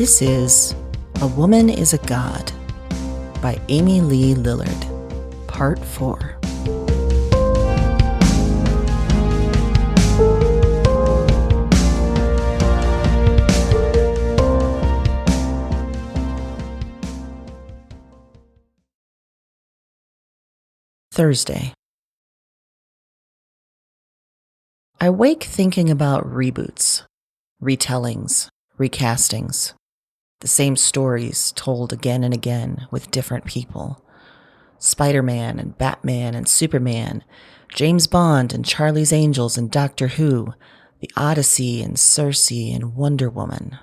This is A Woman is a God by Amy Lee Lillard, Part 4. Thursday. I wake thinking about reboots, retellings, recastings, the same stories told again and again with different people. Spider-Man and Batman and Superman, James Bond and Charlie's Angels and Doctor Who, The Odyssey and Circe and Wonder Woman.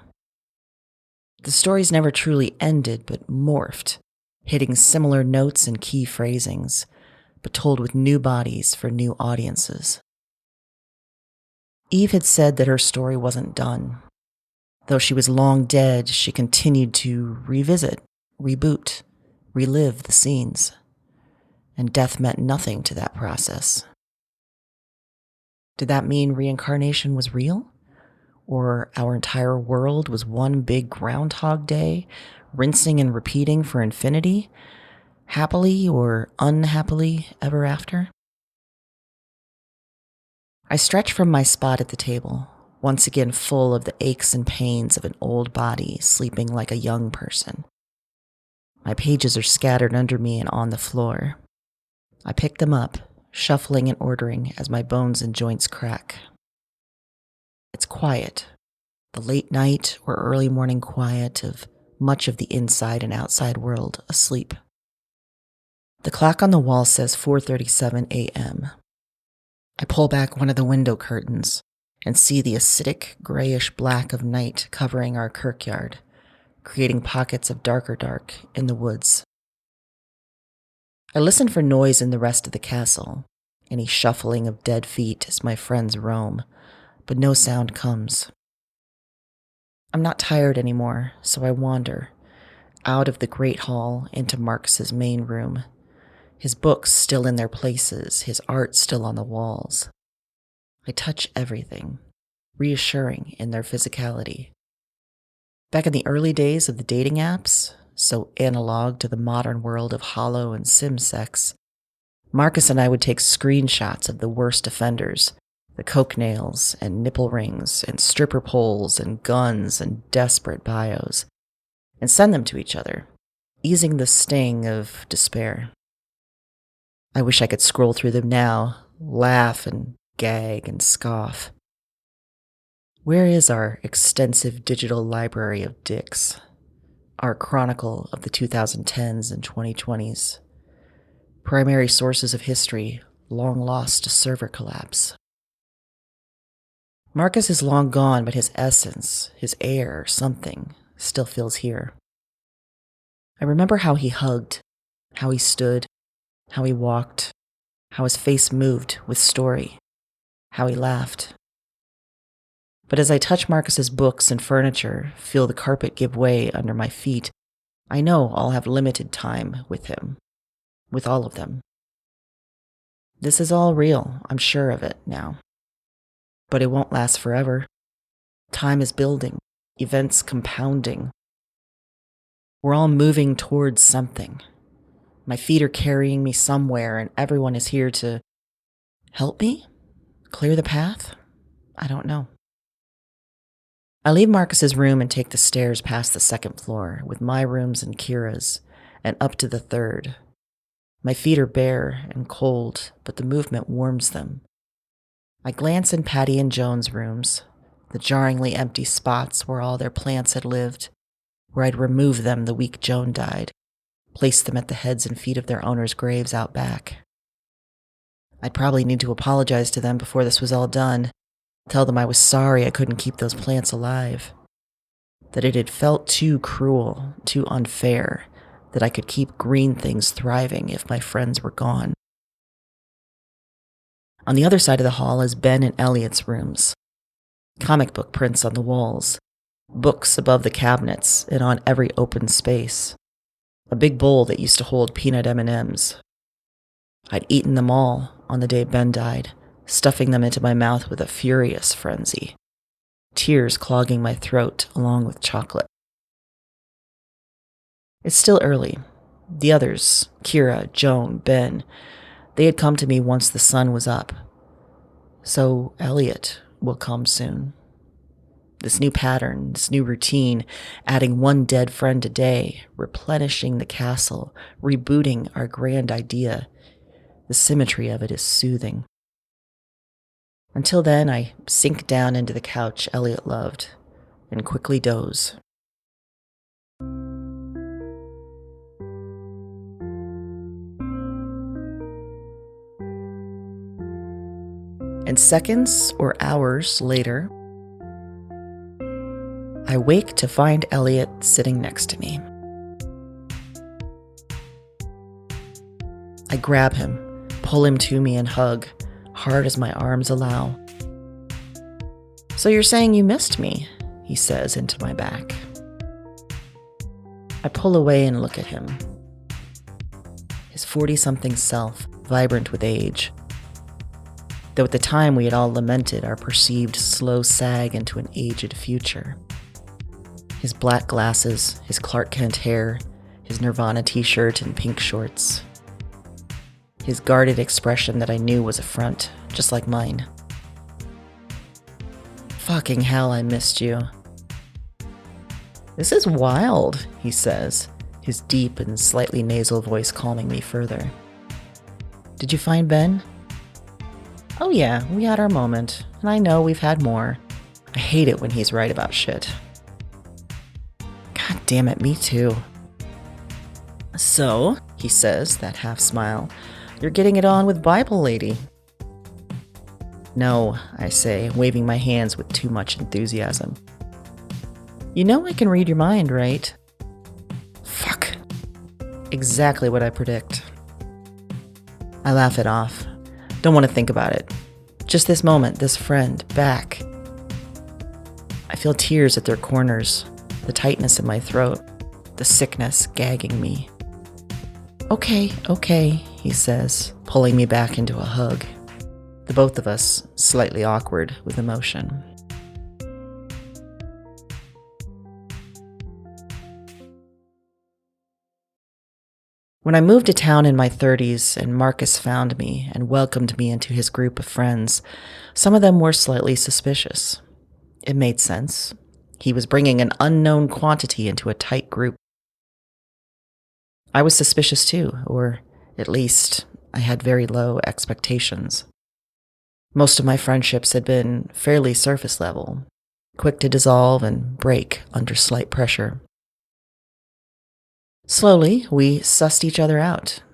The stories never truly ended but morphed, hitting similar notes and key phrasings, but told with new bodies for new audiences. Eve had said that her story wasn't done. Though she was long dead, she continued to revisit, reboot, relive the scenes. And death meant nothing to that process. Did that mean reincarnation was real? Or our entire world was one big Groundhog Day, rinsing and repeating for infinity? Happily or unhappily ever after? I stretch from my spot at the table, once again full of the aches and pains of an old body sleeping like a young person. My pages are scattered under me and on the floor. I pick them up, shuffling and ordering as my bones and joints crack. It's quiet, the late night or early morning quiet of much of the inside and outside world asleep. The clock on the wall says 4:37 a.m. I pull back one of the window curtains and see the acidic, grayish black of night covering our kirkyard, creating pockets of darker dark in the woods. I listen for noise in the rest of the castle, any shuffling of dead feet as my friends roam, but no sound comes. I'm not tired anymore, so I wander, out of the great hall into Marcus's main room, his books still in their places, his art still on the walls. I touch everything, reassuring in their physicality. Back in the early days of the dating apps, so analog to the modern world of holo and sim sex, Marcus and I would take screenshots of the worst offenders, the coke nails and nipple rings and stripper poles and guns and desperate bios, and send them to each other, easing the sting of despair. I wish I could scroll through them now, laugh and gag and scoff. Where is our extensive digital library of dicks? Our chronicle of the 2010s and 2020s? Primary sources of history long lost to server collapse. Marcus is long gone, but his essence, his air, something, still feels here. I remember how he hugged, how he stood, how he walked, how his face moved with story, how he laughed. But as I touch Marcus's books and furniture, feel the carpet give way under my feet, I know I'll have limited time with him, with all of them. This is all real, I'm sure of it now. But it won't last forever. Time is building, events compounding. We're all moving towards something. My feet are carrying me somewhere, and everyone is here to help me? Clear the path? I don't know. I leave Marcus's room and take the stairs past the second floor, with my rooms and Kira's, and up to the third. My feet are bare and cold, but the movement warms them. I glance in Patty and Joan's rooms, the jarringly empty spots where all their plants had lived, where I'd removed them the week Joan died, placed them at the heads and feet of their owners' graves out back. I'd probably need to apologize to them before this was all done, tell them I was sorry I couldn't keep those plants alive, that it had felt too cruel, too unfair, that I could keep green things thriving if my friends were gone. On the other side of the hall is Ben and Elliot's rooms. Comic book prints on the walls, books above the cabinets and on every open space. A big bowl that used to hold peanut M&Ms. I'd eaten them all on the day Ben died, stuffing them into my mouth with a furious frenzy, tears clogging my throat along with chocolate. It's still early. The others, Kira, Joan, Ben, they had come to me once the sun was up. So Elliot will come soon. This new pattern, this new routine, adding one dead friend a day, replenishing the castle, rebooting our grand idea. The symmetry of it is soothing. Until then, I sink down into the couch Elliot loved and quickly doze. And seconds or hours later, I wake to find Elliot sitting next to me. I grab him, pull him to me and hug, hard as my arms allow. "So you're saying you missed me?" he says into my back. I pull away and look at him. His 40-something self, vibrant with age. Though at the time we had all lamented our perceived slow sag into an aged future. His black glasses, his Clark Kent hair, his Nirvana t-shirt and pink shorts. His guarded expression that I knew was a front, just like mine. "Fucking hell, I missed you." "This is wild," he says, his deep and slightly nasal voice calming me further. "Did you find Ben?" "Oh yeah, we had our moment, and I know we've had more. I hate it when he's right about shit." "God damn it, me too." "So," he says, that half smile, "you're getting it on with Bible lady." "No," I say, waving my hands with too much enthusiasm. "You know I can read your mind, right?" Fuck. Exactly what I predict. I laugh it off. Don't want to think about it. Just this moment, this friend, back. I feel tears at their corners, the tightness in my throat, the sickness gagging me. Okay, he says, pulling me back into a hug. The both of us slightly awkward with emotion. When I moved to town in my 30s and Marcus found me and welcomed me into his group of friends, some of them were slightly suspicious. It made sense. He was bringing an unknown quantity into a tight group. I was suspicious too, or at least I had very low expectations. Most of my friendships had been fairly surface level, quick to dissolve and break under slight pressure. Slowly, we sussed each other out,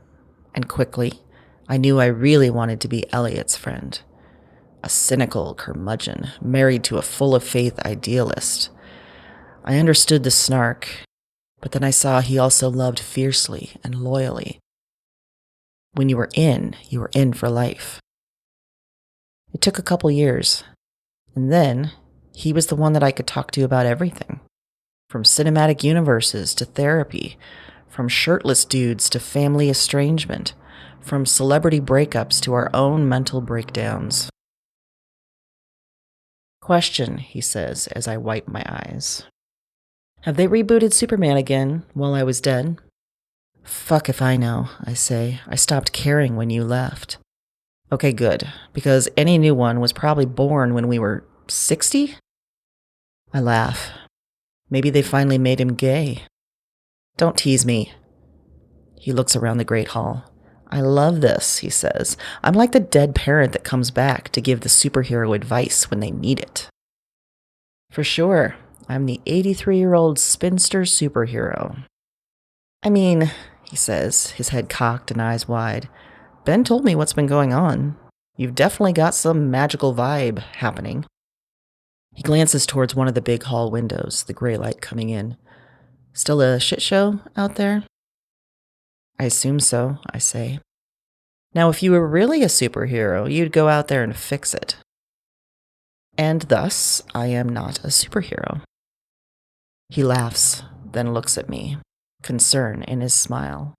and quickly, I knew I really wanted to be Elliot's friend. A cynical curmudgeon, married to a full-of-faith idealist. I understood the snark, but then I saw he also loved fiercely and loyally. When you were in for life. It took a couple years, and then he was the one that I could talk to about everything. From cinematic universes to therapy, from shirtless dudes to family estrangement, from celebrity breakups to our own mental breakdowns. "Question," he says as I wipe my eyes. "Have they rebooted Superman again while I was dead?" "Fuck if I know," I say. "I stopped caring when you left." "Okay, good, because any new one was probably born when we were 60? I laugh. Maybe they finally made him gay. "Don't tease me." He looks around the great hall. "I love this," he says. "I'm like the dead parent that comes back to give the superhero advice when they need it." "For sure, I'm the 83-year-old spinster superhero." "I mean," he says, his head cocked and eyes wide, "Ben told me what's been going on. You've definitely got some magical vibe happening." He glances towards one of the big hall windows, the gray light coming in. "Still a shit show out there?" "I assume so," I say. "Now, if you were really a superhero, you'd go out there and fix it." And thus, I am not a superhero. He laughs, then looks at me, concern in his smile.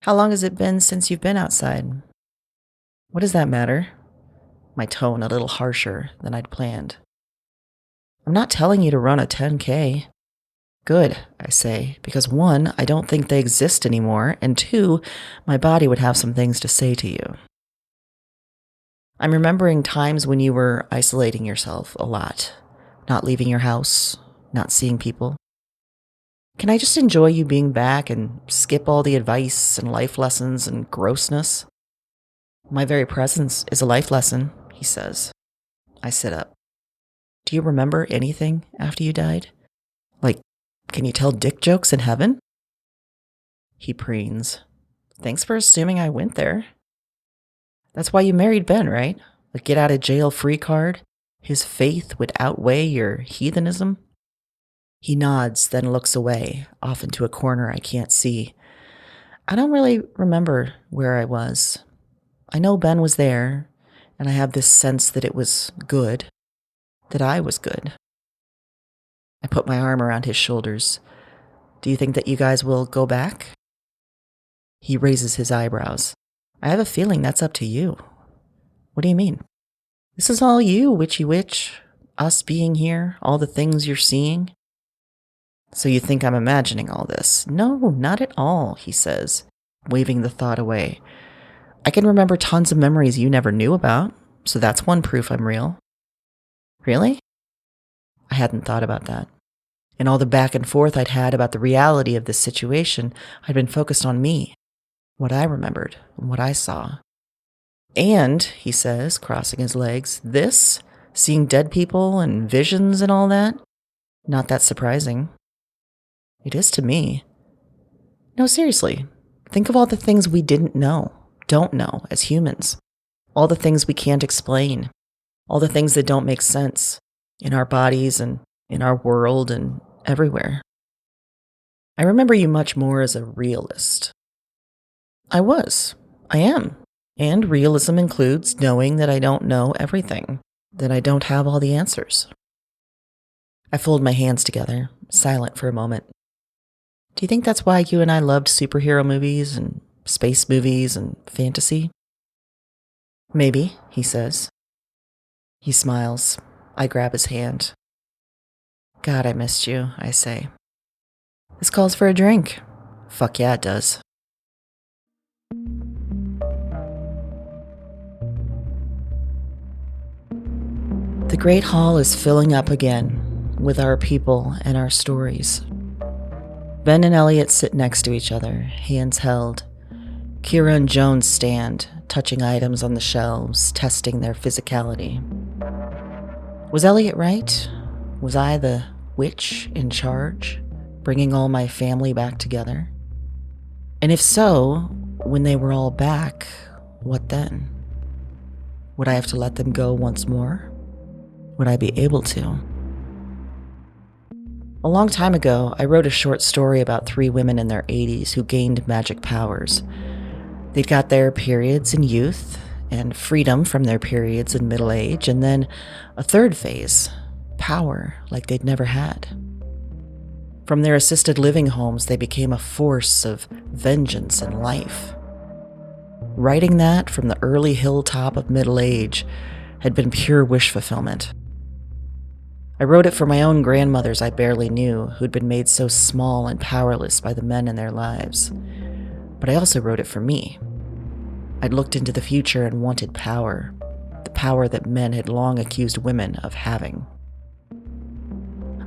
"How long has it been since you've been outside?" "What does that matter?" My tone a little harsher than I'd planned. "I'm not telling you to run a 10K. Good, I say, because one, I don't think they exist anymore, and two, my body would have some things to say to you. I'm remembering times when you were isolating yourself a lot, not leaving your house, not seeing people. Can I just enjoy you being back and skip all the advice and life lessons and grossness? My very presence is a life lesson, he says. I sit up. Do you remember anything after you died? Like, can you tell dick jokes in heaven? He preens. Thanks for assuming I went there. That's why you married Ben, right? A get out of jail free card? His faith would outweigh your heathenism? He nods, then looks away, off into a corner I can't see. I don't really remember where I was. I know Ben was there, and I have this sense that it was good, that I was good. I put my arm around his shoulders. Do you think that you guys will go back? He raises his eyebrows. I have a feeling that's up to you. What do you mean? This is all you, witchy witch. Us being here, all the things you're seeing. So you think I'm imagining all this? No, not at all, he says, waving the thought away. I can remember tons of memories you never knew about, so that's one proof I'm real. Really? I hadn't thought about that. In all the back and forth I'd had about the reality of this situation, I'd been focused on me, what I remembered, and what I saw. And, he says, crossing his legs, this, seeing dead people and visions and all that, not that surprising. It is to me. No, seriously, think of all the things we didn't know, don't know as humans. All the things we can't explain. All the things that don't make sense in our bodies and in our world and everywhere. I remember you much more as a realist. I was. I am. And realism includes knowing that I don't know everything, that I don't have all the answers. I fold my hands together, silent for a moment. Do you think that's why you and I loved superhero movies and space movies and fantasy? Maybe, he says. He smiles. I grab his hand. God, I missed you, I say. This calls for a drink. Fuck yeah, it does. The Great Hall is filling up again with our people and our stories. Ben and Elliot sit next to each other, hands held. Kira and Joan stand, touching items on the shelves, testing their physicality. Was Elliot right? Was I the witch in charge, bringing all my family back together? And if so, when they were all back, what then? Would I have to let them go once more? Would I be able to? A long time ago, I wrote a short story about 3 women in their 80s who gained magic powers. They'd got their periods in youth, and freedom from their periods in middle age, and then a third phase, power like they'd never had. From their assisted living homes, they became a force of vengeance and life. Writing that from the early hilltop of middle age had been pure wish fulfillment. I wrote it for my own grandmothers I barely knew, who'd been made so small and powerless by the men in their lives. But I also wrote it for me. I'd looked into the future and wanted power, the power that men had long accused women of having.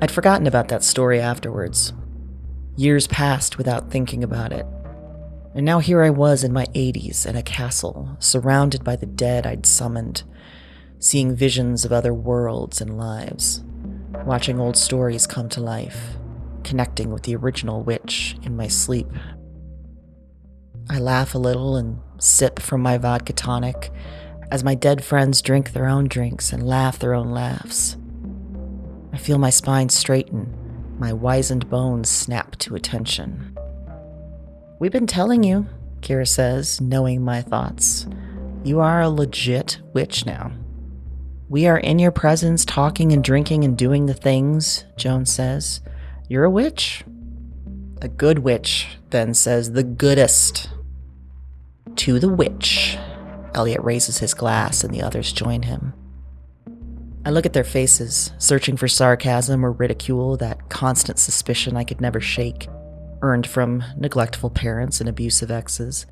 I'd forgotten about that story afterwards. Years passed without thinking about it. And now here I was in my 80s in a castle, surrounded by the dead I'd summoned, seeing visions of other worlds and lives, watching old stories come to life, connecting with the original witch in my sleep. I laugh a little and sip from my vodka tonic as my dead friends drink their own drinks and laugh their own laughs. I feel my spine straighten, my wizened bones snap to attention. We've been telling you, Kira says, knowing my thoughts. You are a legit witch now. We are in your presence, talking and drinking and doing the things, Joan says. You're a witch. A good witch, Ben says, the goodest. To the witch. Elliot raises his glass and the others join him. I look at their faces, searching for sarcasm or ridicule, that constant suspicion I could never shake, earned from neglectful parents and abusive exes.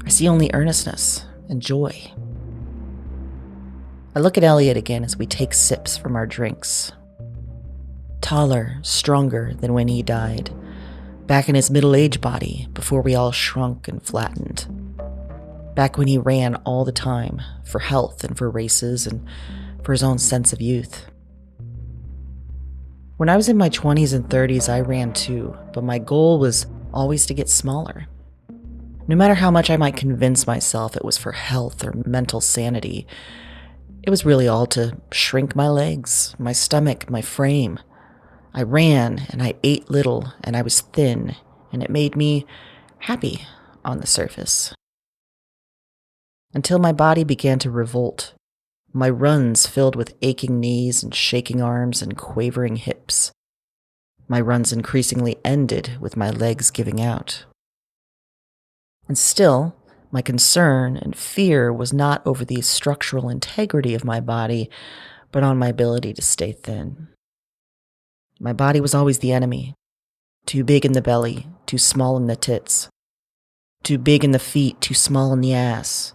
I see only earnestness and joy. I look at Elliot again as we take sips from our drinks. Taller, stronger than when he died, back in his middle-aged body before we all shrunk and flattened. Back when he ran all the time, for health and for races and for his own sense of youth. When I was in my 20s and 30s, I ran too, but my goal was always to get smaller. No matter how much I might convince myself it was for health or mental sanity, it was really all to shrink my legs, my stomach, my frame. I ran and I ate little and I was thin, and it made me happy on the surface. Until my body began to revolt, my runs filled with aching knees and shaking arms and quavering hips. My runs increasingly ended with my legs giving out. And still, my concern and fear was not over the structural integrity of my body, but on my ability to stay thin. My body was always the enemy. Too big in the belly, too small in the tits. Too big in the feet, too small in the ass.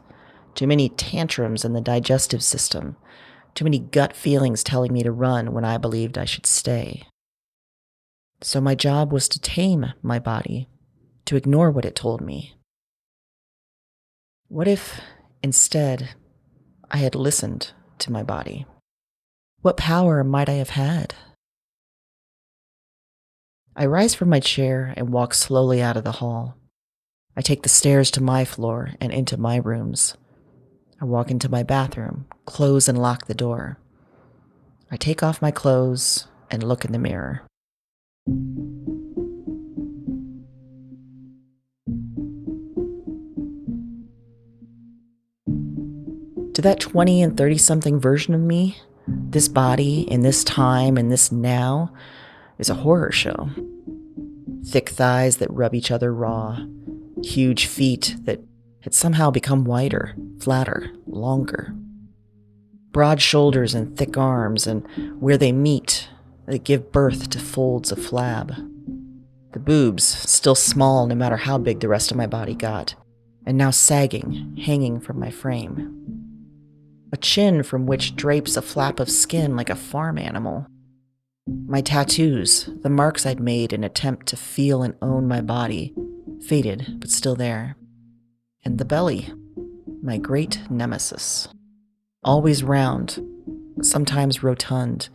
Too many tantrums in the digestive system. Too many gut feelings telling me to run when I believed I should stay. So my job was to tame my body, to ignore what it told me. What if, instead, I had listened to my body? What power might I have had? I rise from my chair and walk slowly out of the hall. I take the stairs to my floor and into my rooms. I walk into my bathroom, close and lock the door. I take off my clothes and look in the mirror. To that 20 and 30-something version of me, this body in this time and this now is a horror show. Thick thighs that rub each other raw, huge feet that had somehow become wider, flatter, longer. Broad shoulders and thick arms, and where they meet, they give birth to folds of flab. The boobs, still small no matter how big the rest of my body got, and now sagging, hanging from my frame. A chin from which drapes a flap of skin like a farm animal. My tattoos, the marks I'd made in an attempt to feel and own my body, faded but still there. And the belly, my great nemesis. Always round, sometimes rotund,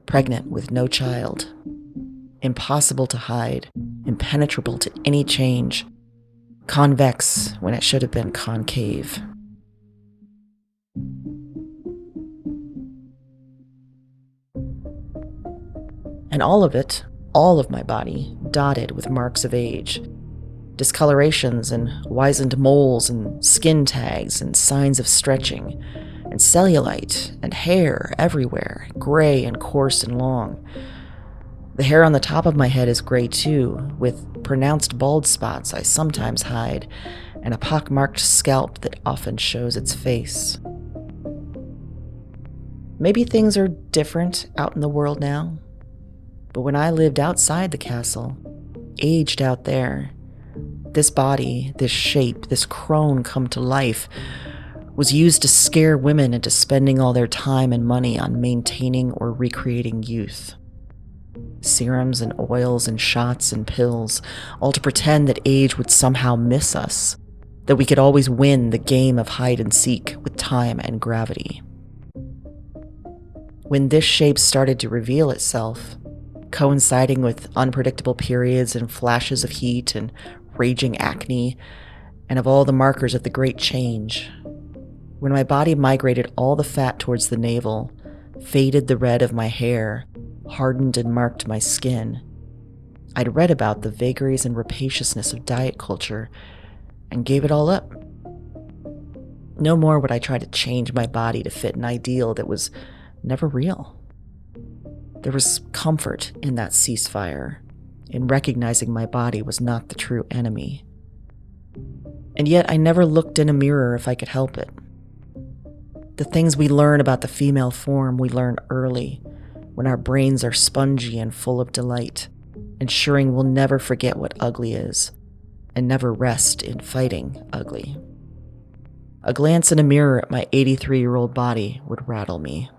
pregnant with no child. Impossible to hide, impenetrable to any change. Convex when it should have been concave. And all of it, all of my body, dotted with marks of age. Discolorations and wizened moles and skin tags and signs of stretching, and cellulite and hair everywhere, gray and coarse and long. The hair on the top of my head is gray too, with pronounced bald spots I sometimes hide, and a pockmarked scalp that often shows its face. Maybe things are different out in the world now, but when I lived outside the castle, aged out there, this body, this shape, this crone come to life, was used to scare women into spending all their time and money on maintaining or recreating youth. Serums and oils and shots and pills, all to pretend that age would somehow miss us, that we could always win the game of hide and seek with time and gravity. When this shape started to reveal itself, coinciding with unpredictable periods and flashes of heat and raging acne, and of all the markers of the Great Change, when my body migrated all the fat towards the navel, faded the red of my hair, hardened and marked my skin, I'd read about the vagaries and rapaciousness of diet culture and gave it all up. No more would I try to change my body to fit an ideal that was never real. There was comfort in that ceasefire, in recognizing my body was not the true enemy. And yet I never looked in a mirror if I could help it. The things we learn about the female form we learn early, when our brains are spongy and full of delight, ensuring we'll never forget what ugly is, and never rest in fighting ugly. A glance in a mirror at my 83-year-old body would rattle me.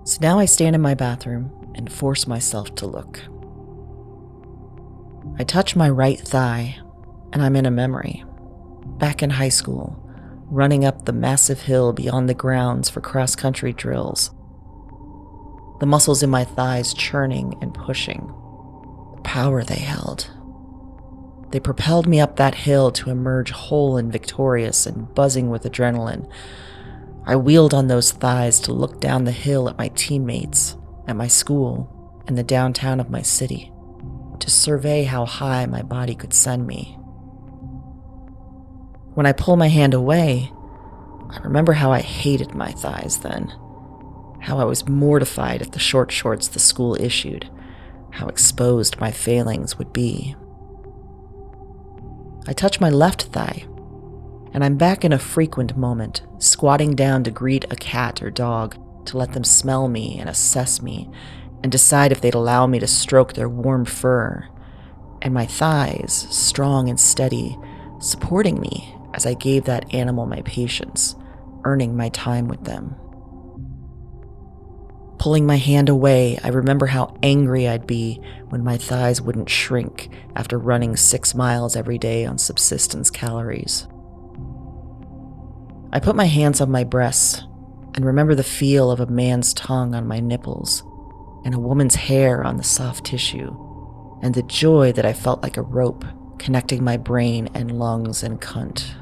So now I stand in my bathroom and force myself to look. I touch my right thigh, and I'm in a memory. Back in high school, running up the massive hill beyond the grounds for cross-country drills. The muscles in my thighs churning and pushing. The power they held. They propelled me up that hill to emerge whole and victorious and buzzing with adrenaline. I wheeled on those thighs to look down the hill at my teammates, at my school, and the downtown of my city, to survey how high my body could send me. When I pull my hand away, I remember how I hated my thighs then, how I was mortified at the short shorts the school issued, how exposed my failings would be. I touch my left thigh, and I'm back in a frequent moment, squatting down to greet a cat or dog, to let them smell me and assess me, and decide if they'd allow me to stroke their warm fur, and my thighs, strong and steady, supporting me as I gave that animal my patience, earning my time with them. Pulling my hand away, I remember how angry I'd be when my thighs wouldn't shrink after running 6 miles every day on subsistence calories. I put my hands on my breasts and remember the feel of a man's tongue on my nipples and a woman's hair on the soft tissue, and the joy that I felt like a rope connecting my brain and lungs and cunt.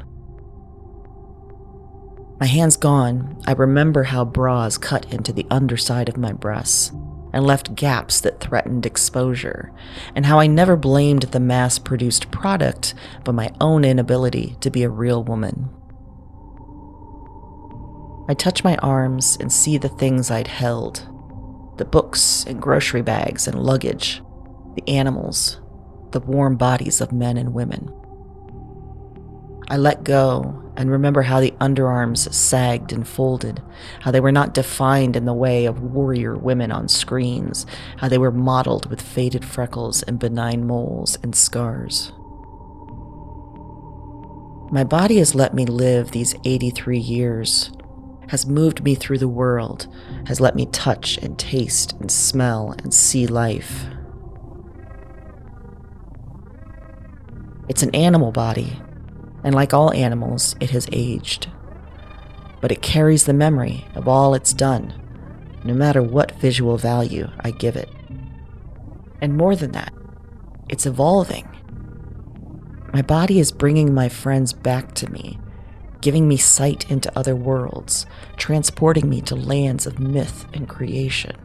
My hands gone, I remember how bras cut into the underside of my breasts and left gaps that threatened exposure, and how I never blamed the mass-produced product, but my own inability to be a real woman. I touch my arms and see the things I'd held, the books and grocery bags and luggage, the animals, the warm bodies of men and women. I let go and remember how the underarms sagged and folded, how they were not defined in the way of warrior women on screens, how they were mottled with faded freckles and benign moles and scars. My body has let me live these 83 years, has moved me through the world, has let me touch and taste and smell and see life. It's an animal body, and like all animals, it has aged. But it carries the memory of all it's done, no matter what visual value I give it. And more than that, it's evolving. My body is bringing my friends back to me, giving me sight into other worlds, transporting me to lands of myth and creation.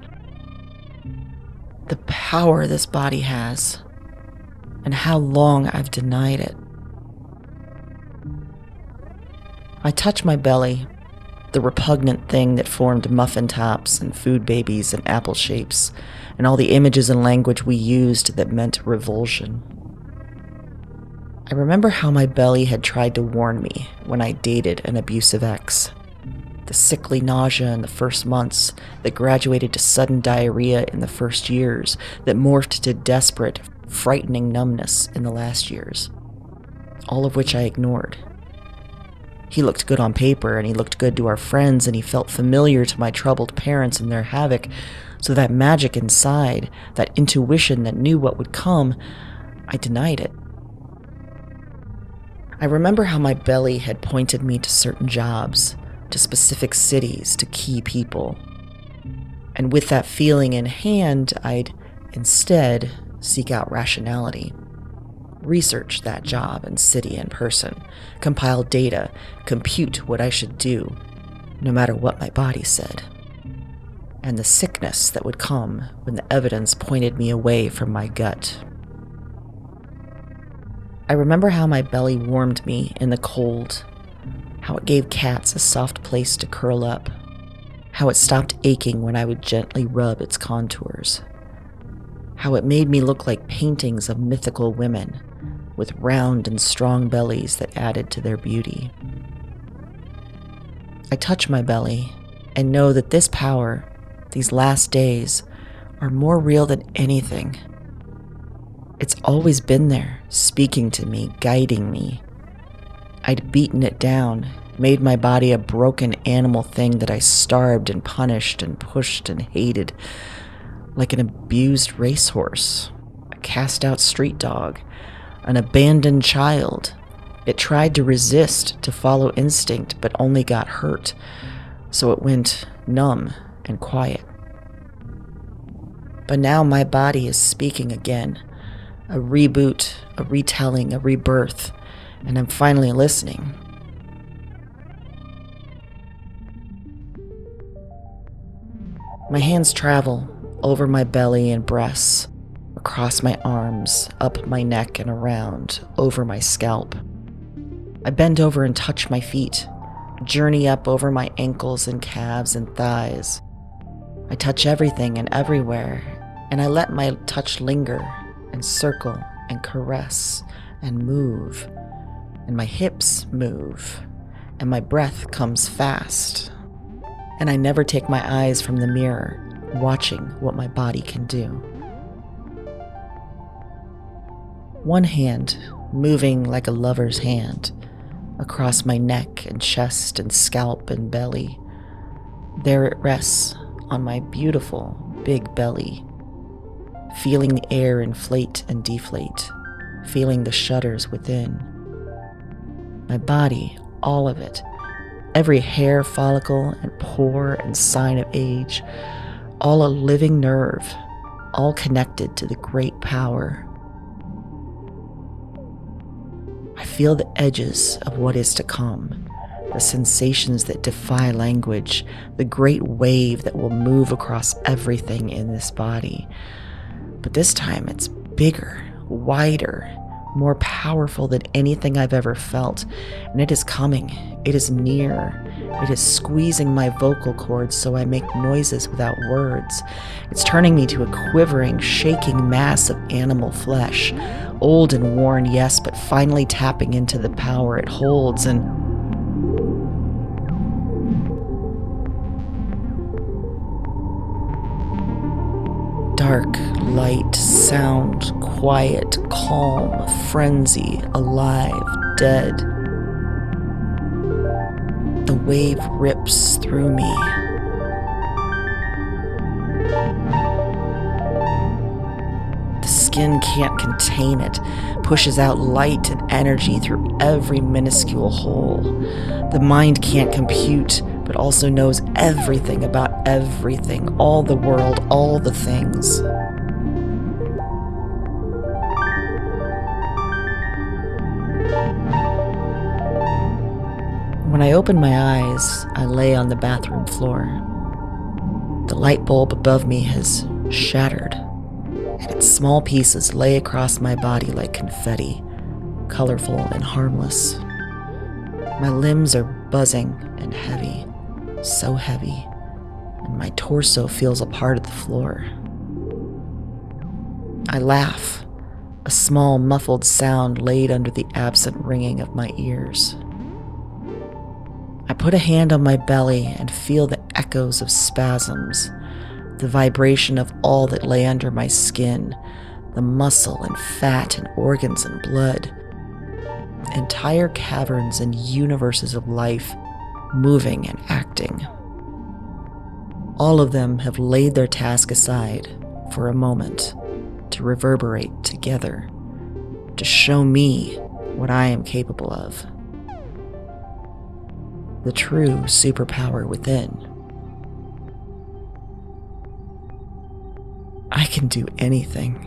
The power this body has, and how long I've denied it. I touch my belly, the repugnant thing that formed muffin tops and food babies and apple shapes, and all the images and language we used that meant revulsion. I remember how my belly had tried to warn me when I dated an abusive ex. The sickly nausea in the first months that graduated to sudden diarrhea in the first years that morphed to desperate, frightening numbness in the last years. All of which I ignored. He looked good on paper, and he looked good to our friends, and he felt familiar to my troubled parents and their havoc, so that magic inside, that intuition that knew what would come, I denied it. I remember how my belly had pointed me to certain jobs, to specific cities, to key people. And with that feeling in hand, I'd instead seek out rationality. Research that job and city and person, compile data, compute what I should do, no matter what my body said. And the sickness that would come when the evidence pointed me away from my gut. I remember how my belly warmed me in the cold, how it gave cats a soft place to curl up, how it stopped aching when I would gently rub its contours, how it made me look like paintings of mythical women with round and strong bellies that added to their beauty. I touch my belly and know that this power, these last days, are more real than anything. It's always been there, speaking to me, guiding me. I'd beaten it down, made my body a broken animal thing that I starved and punished and pushed and hated, like an abused racehorse, a cast-out street dog, an abandoned child. It tried to resist, to follow instinct, but only got hurt, so it went numb and quiet. But now my body is speaking again, a reboot, a retelling, a rebirth, and I'm finally listening. My hands travel over my belly and breasts, across my arms, up my neck and around, over my scalp. I bend over and touch my feet, journey up over my ankles and calves and thighs. I touch everything and everywhere, and I let my touch linger and circle and caress and move, and my hips move, and my breath comes fast. And I never take my eyes from the mirror, watching what my body can do. One hand moving like a lover's hand across my neck and chest and scalp and belly. There it rests on my beautiful big belly, feeling the air inflate and deflate, feeling the shudders within. My body, all of it, every hair follicle and pore and sign of age, all a living nerve, all connected to the great power. I feel the edges of what is to come, the sensations that defy language, the great wave that will move across everything in this body. But this time it's bigger, wider, more powerful than anything I've ever felt, and it is coming. It is near. It is squeezing my vocal cords so I make noises without words. It's turning me to a quivering, shaking mass of animal flesh, old and worn, yes, but finally tapping into the power it holds. And dark, light, sound, quiet, calm, frenzy, alive, dead. The wave rips through me. The skin can't contain it, pushes out light and energy through every minuscule hole. The mind can't compute, but also knows everything about everything, all the world, all the things. When I open my eyes, I lay on the bathroom floor. The light bulb above me has shattered, and its small pieces lay across my body like confetti, colorful and harmless. My limbs are buzzing and heavy, so heavy, and my torso feels a part of the floor. I laugh, a small muffled sound laid under the absent ringing of my ears. I put a hand on my belly and feel the echoes of spasms, the vibration of all that lay under my skin, the muscle and fat and organs and blood. Entire caverns and universes of life moving and acting. All of them have laid their task aside for a moment to reverberate together, to show me what I am capable of. The true superpower within. I can do anything.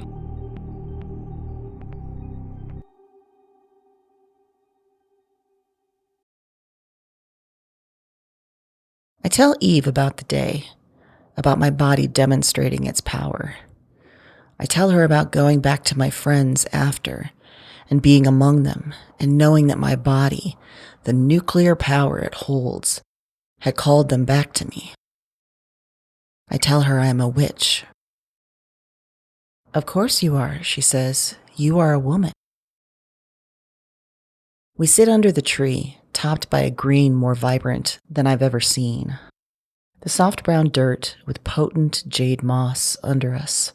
I tell Eve about the day, about my body demonstrating its power. I tell her about going back to my friends after and being among them and knowing that my body, the nuclear power it holds, had called them back to me. I tell her I am a witch. Of course you are, she says. You are a woman. We sit under the tree, topped by a green more vibrant than I've ever seen. The soft brown dirt with potent jade moss under us,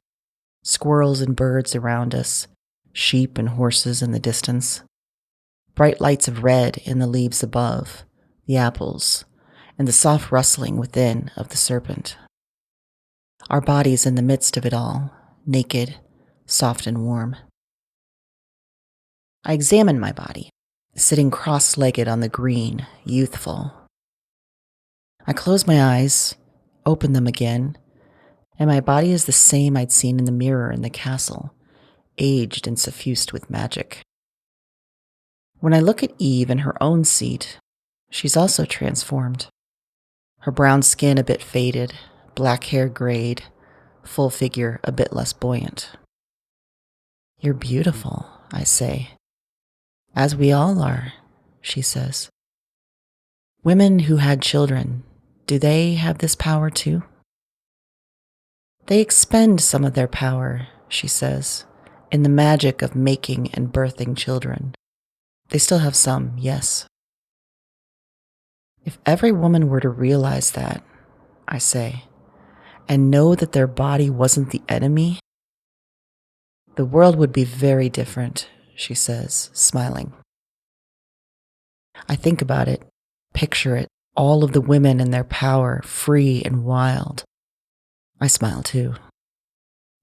squirrels and birds around us, sheep and horses in the distance, bright lights of red in the leaves above, the apples, and the soft rustling within of the serpent. Our bodies in the midst of it all, naked, soft and warm. I examine my body, sitting cross-legged on the green, youthful. I close my eyes, open them again, and my body is the same I'd seen in the mirror in the castle, aged and suffused with magic. When I look at Eve in her own seat, she's also transformed. Her brown skin a bit faded, black hair grayed, full figure a bit less buoyant. "You're beautiful," I say. "As we all are," she says. "Women who had children, do they have this power too?" "They expend some of their power," she says, "in the magic of making and birthing children. They still have some, yes." "If every woman were to realize that," I say, "and know that their body wasn't the enemy, the world would be very different," she says, smiling. I think about it, picture it, all of the women in their power, free and wild. I smile too.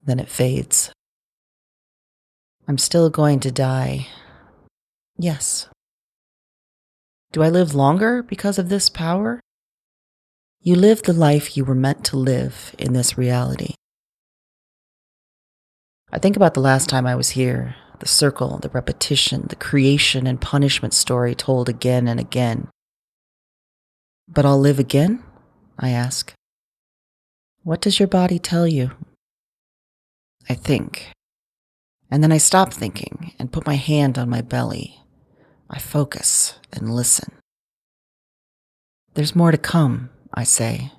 Then it fades. I'm still going to die. Yes. Do I live longer because of this power? You live the life you were meant to live in this reality. I think about the last time I was here, the circle, the repetition, the creation and punishment story told again and again. But I'll live again? I ask. What does your body tell you? I think. And then I stop thinking and put my hand on my belly. I focus and listen. There's more to come, I say,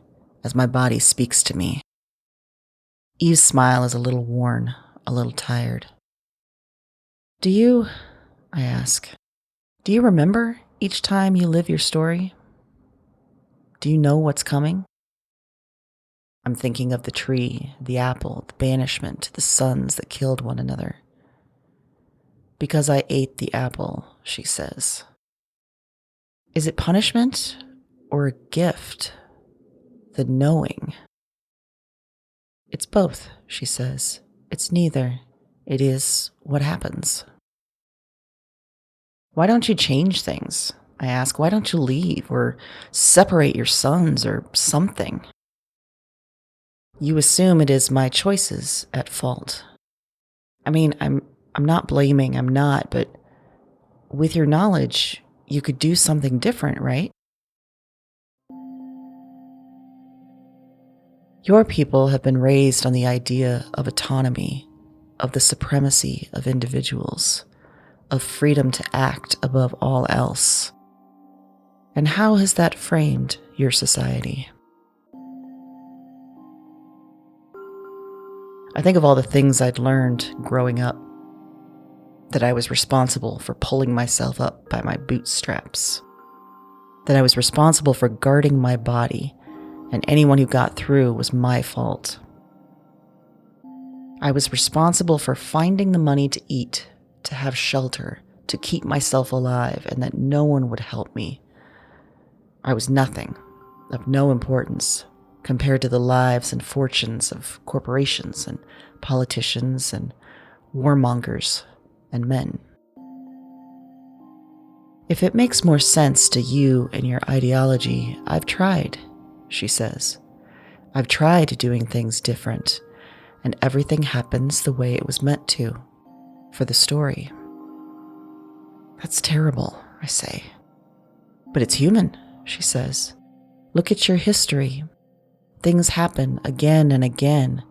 as my body speaks to me. Eve's smile is a little worn, a little tired. I ask, do you remember each time you live your story? Do you know what's coming? I'm thinking of the tree, the apple, the banishment, the sons that killed one another. Because I ate the apple, she says. Is it punishment or a gift? The knowing. It's both, she says. It's neither. It is what happens. Why don't you change things? I ask. Why don't you leave or separate your sons or something? You assume it is my choices at fault. I mean, I'm not blaming, I'm not, but with your knowledge, you could do something different, right? Your people have been raised on the idea of autonomy, of the supremacy of individuals, of freedom to act above all else. And how has that framed your society? I think of all the things I'd learned growing up, that I was responsible for pulling myself up by my bootstraps, that I was responsible for guarding my body, and anyone who got through was my fault. I was responsible for finding the money to eat, to have shelter, to keep myself alive, and that no one would help me. I was nothing, of no importance, compared to the lives and fortunes of corporations and politicians and warmongers and men. If it makes more sense to you and your ideology, I've tried, she says. I've tried doing things different, and everything happens the way it was meant to, for the story. That's terrible, I say. But it's human, she says. Look at your history. Things happen again and again.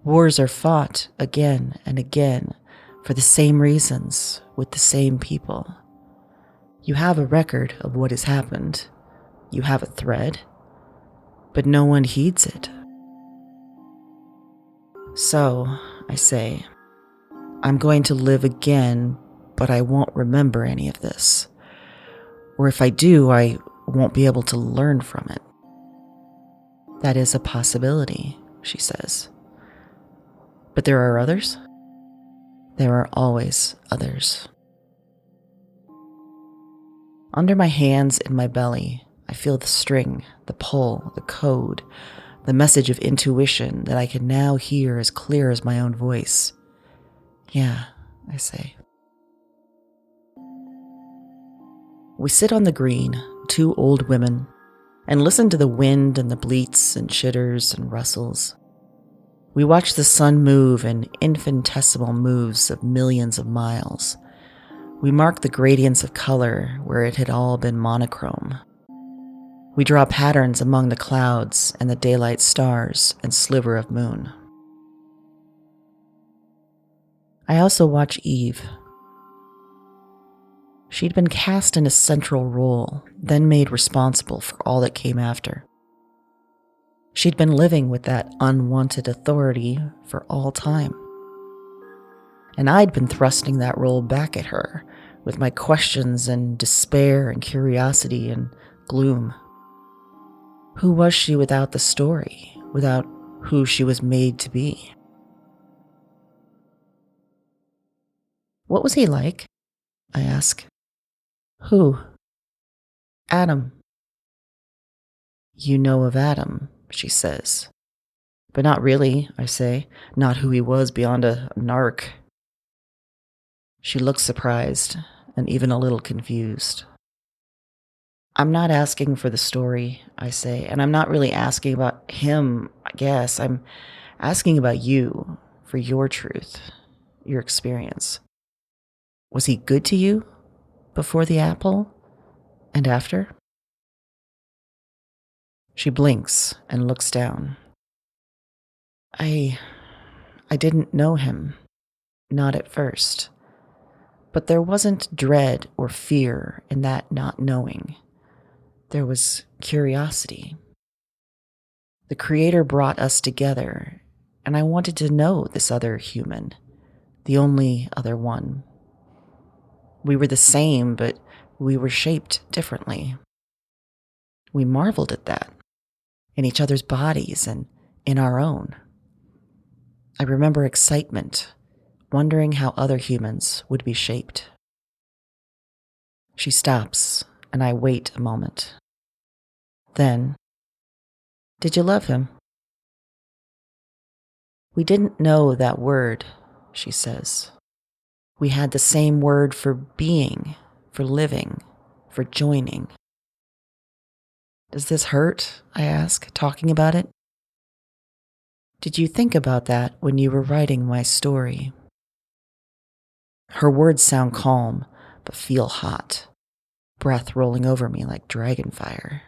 Wars are fought again and again for the same reasons, with the same people. You have a record of what has happened. You have a thread, but no one heeds it. So, I say, I'm going to live again, but I won't remember any of this. Or if I do, I won't be able to learn from it. That is a possibility, she says. But there are others? There are always others. Under my hands in my belly, I feel the string, the pull, the code, the message of intuition that I can now hear as clear as my own voice. Yeah, I say. We sit on the green, two old women, and listen to the wind and the bleats and chitters and rustles. We watch the sun move in infinitesimal moves of millions of miles. We mark the gradients of color where it had all been monochrome. We draw patterns among the clouds and the daylight stars and sliver of moon. I also watch Eve. She'd been cast in a central role, then made responsible for all that came after. She'd been living with that unwanted authority for all time. And I'd been thrusting that role back at her with my questions and despair and curiosity and gloom. Who was she without the story, without who she was made to be? What was he like? I ask. Who? Adam. You know of Adam, she says. But not really, I say. Not who he was beyond a narc. She looks surprised and even a little confused. I'm not asking for the story, I say, and I'm not really asking about him, I guess. I'm asking about you, for your truth, your experience. Was he good to you before the apple and after? She blinks and looks down. I didn't know him, not at first. But there wasn't dread or fear in that not knowing. There was curiosity. The Creator brought us together, and I wanted to know this other human, the only other one. We were the same, but we were shaped differently. We marveled at that, in each other's bodies and in our own. I remember excitement, wondering how other humans would be shaped. She stops, and I wait a moment. Then, did you love him? We didn't know that word, she says. We had the same word for being, for living, for joining. Does this hurt? I ask, talking about it. Did you think about that when you were writing my story? Her words sound calm, but feel hot, breath rolling over me like dragon fire.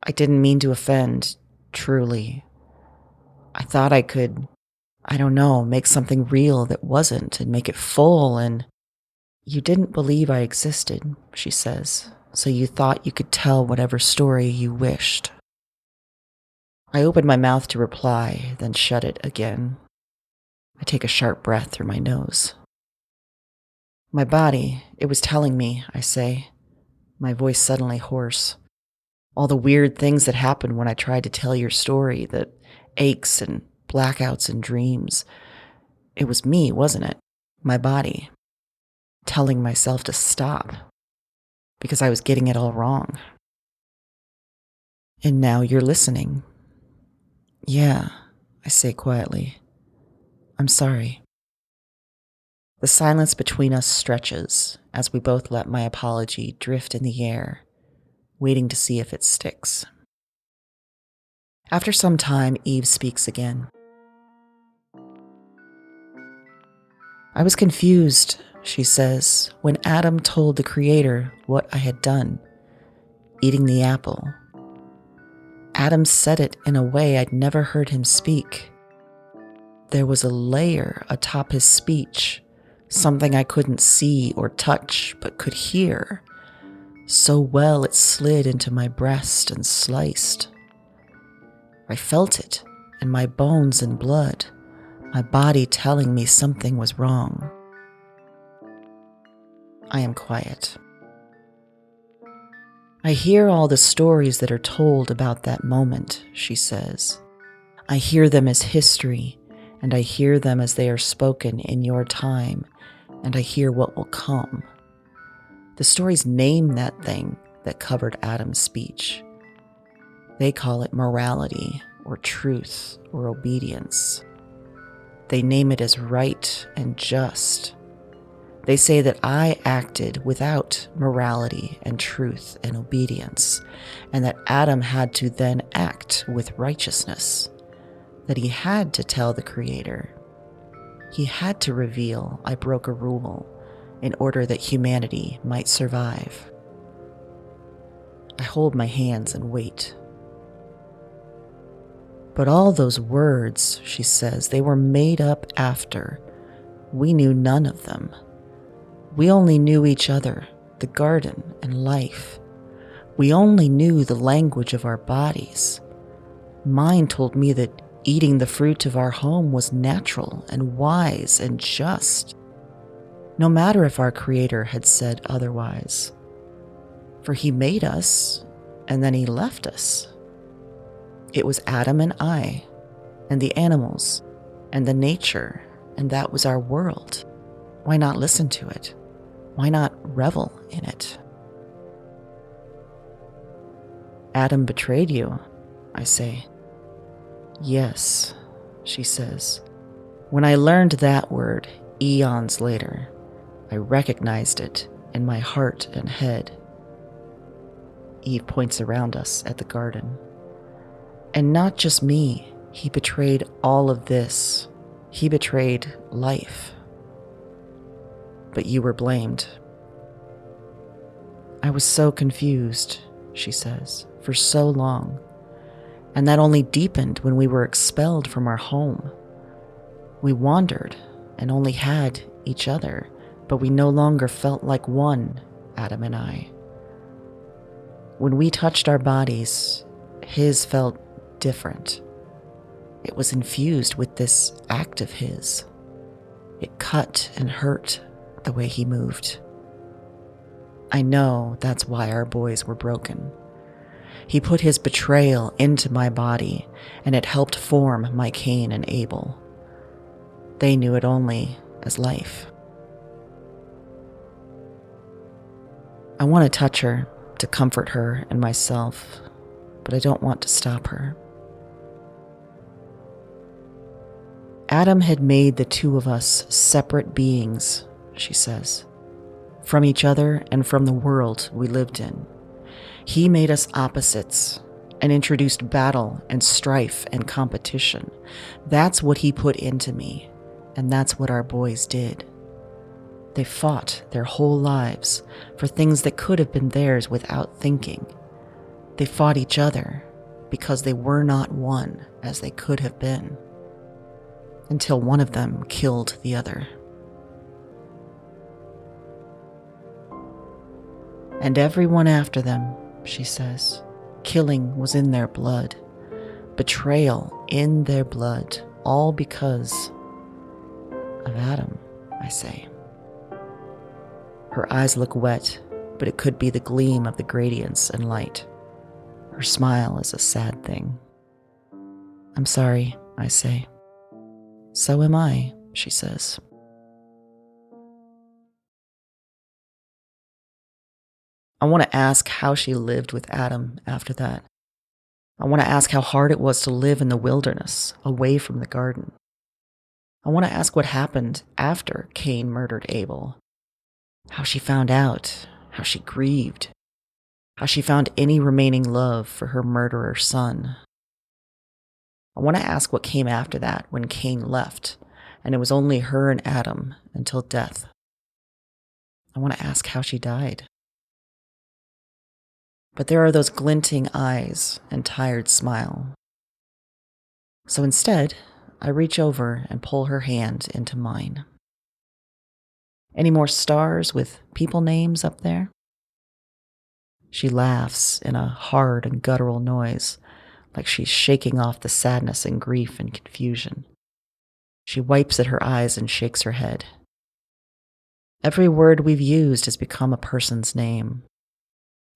I didn't mean to offend, truly. I thought I could, make something real that wasn't and make it full, and you didn't believe I existed, she says, so you thought you could tell whatever story you wished. I open my mouth to reply, then shut it again. I take a sharp breath through my nose. My body, it was telling me, I say, my voice suddenly hoarse. All the weird things that happened when I tried to tell your story, the aches and blackouts and dreams. It was me, wasn't it? My body, telling myself to stop, because I was getting it all wrong. And now you're listening. Yeah, I say quietly. I'm sorry. The silence between us stretches as we both let my apology drift in the air, waiting to see if it sticks. After some time, Eve speaks again. I was confused, she says, when Adam told the Creator what I had done, eating the apple. Adam said it in a way I'd never heard him speak. There was a layer atop his speech, something I couldn't see or touch but could hear. So well it slid into my breast and sliced. I felt it in my bones and blood, my body telling me something was wrong. I am quiet. I hear all the stories that are told about that moment, she says. I hear them as history, and I hear them as they are spoken in your time, and I hear what will come. The stories name that thing that covered Adam's speech. They call it morality, or truth, or obedience. They name it as right and just. They say that I acted without morality and truth and obedience, and that Adam had to then act with righteousness, that he had to tell the Creator. He had to reveal I broke a rule in order that humanity might survive. I hold my hands and wait. But all those words, she says, they were made up after. We knew none of them. We only knew each other, the garden, and life. We only knew the language of our bodies. Mine told me that eating the fruit of our home was natural and wise and just, no matter if our Creator had said otherwise. For He made us, and then He left us. It was Adam and I, and the animals, and the nature, and that was our world. Why not listen to it? Why not revel in it? Adam betrayed you, I say. Yes, she says. When I learned that word eons later, I recognized it in my heart and head. Eve points around us at the garden. And not just me, he betrayed all of this. He betrayed life. But you were blamed. I was so confused, she says, for so long. And that only deepened when we were expelled from our home. We wandered and only had each other, but we no longer felt like one, Adam and I. When we touched our bodies, his felt different. It was infused with this act of his. It cut and hurt the way he moved. I know that's why our boys were broken. He put his betrayal into my body, and it helped form my Cain and Abel. They knew it only as life. I want to touch her, to comfort her and myself, but I don't want to stop her. Adam had made the two of us separate beings, she says, from each other and from the world we lived in. He made us opposites and introduced battle and strife and competition. That's what he put into me, and that's what our boys did. They fought their whole lives for things that could have been theirs without thinking. They fought each other because they were not one as they could have been, until one of them killed the other. And everyone after them, she says, killing was in their blood, betrayal in their blood, all because of Adam, I say. Her eyes look wet, but it could be the gleam of the gradients and light. Her smile is a sad thing. I'm sorry, I say. So am I, she says. I want to ask how she lived with Adam after that. I want to ask how hard it was to live in the wilderness, away from the garden. I want to ask what happened after Cain murdered Abel. How she found out, how she grieved, how she found any remaining love for her murderer son. I want to ask what came after that when Cain left, and it was only her and Adam until death. I want to ask how she died. But there are those glinting eyes and tired smile. So instead, I reach over and pull her hand into mine. Any more stars with people names up there? She laughs in a hard and guttural noise, like she's shaking off the sadness and grief and confusion. She wipes at her eyes and shakes her head. Every word we've used has become a person's name.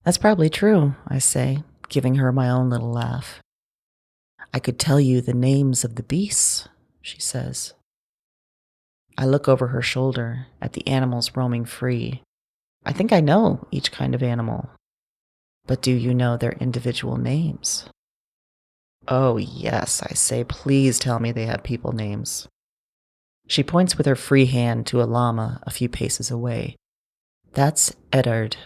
That's probably true, I say, giving her my own little laugh. I could tell you the names of the beasts, she says. I look over her shoulder at the animals roaming free. I think I know each kind of animal. But do you know their individual names? Oh, yes, I say, please tell me they have people names. She points with her free hand to a llama a few paces away. That's Eddard.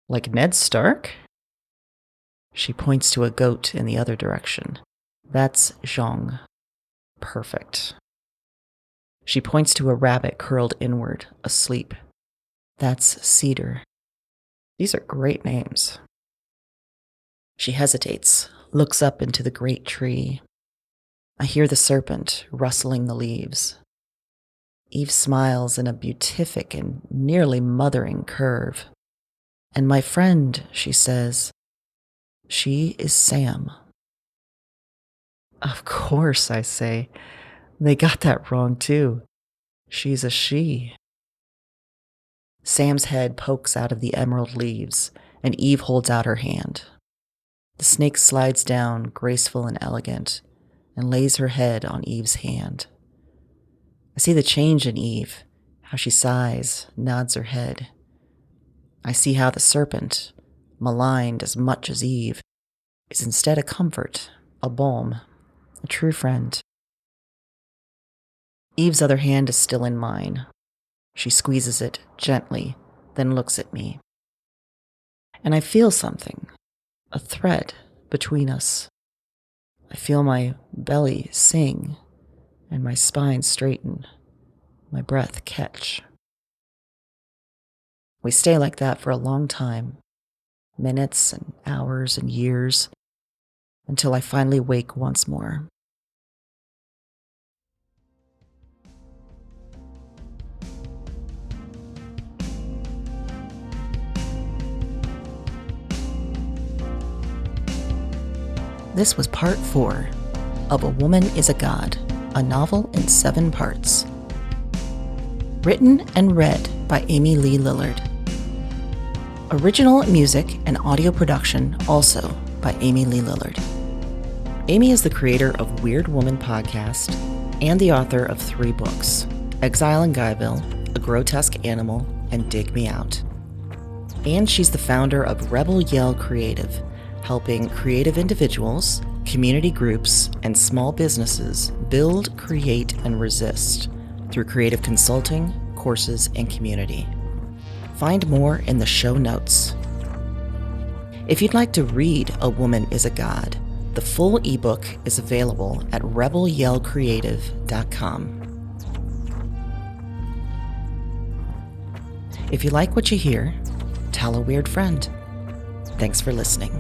Like Ned Stark? She points to a goat in the other direction. That's Zhong. Perfect. She points to a rabbit curled inward, asleep. That's Cedar. These are great names. She hesitates, looks up into the great tree. I hear the serpent rustling the leaves. Eve smiles in a beatific and nearly mothering curve. And my friend, she says, she is Sam. Of course, I say. They got that wrong too. She's a she. Sam's head pokes out of the emerald leaves, and Eve holds out her hand. The snake slides down, graceful and elegant, and lays her head on Eve's hand. I see the change in Eve, how she sighs, nods her head. I see how the serpent, maligned as much as Eve, is instead a comfort, a balm, a true friend. Eve's other hand is still in mine. She squeezes it gently, then looks at me. And I feel something, a thread between us. I feel my belly sing and my spine straighten, my breath catch. We stay like that for a long time, minutes and hours and years, until I finally wake once more. This was part 4 of A Woman is a God, a novel in 7 parts. Written and read by Amy Lee Lillard. Original music and audio production also by Amy Lee Lillard. Amy is the creator of Weird Woman podcast and the author of 3 books, Exile in Guyville, A Grotesque Animal, and Dig Me Out. And she's the founder of Rebel Yell Creative, helping creative individuals, community groups, and small businesses build, create, and resist through creative consulting, courses, and community. Find more in the show notes. If you'd like to read A Woman is a God, the full ebook is available at rebelyellcreative.com. If you like what you hear, tell a weird friend. Thanks for listening.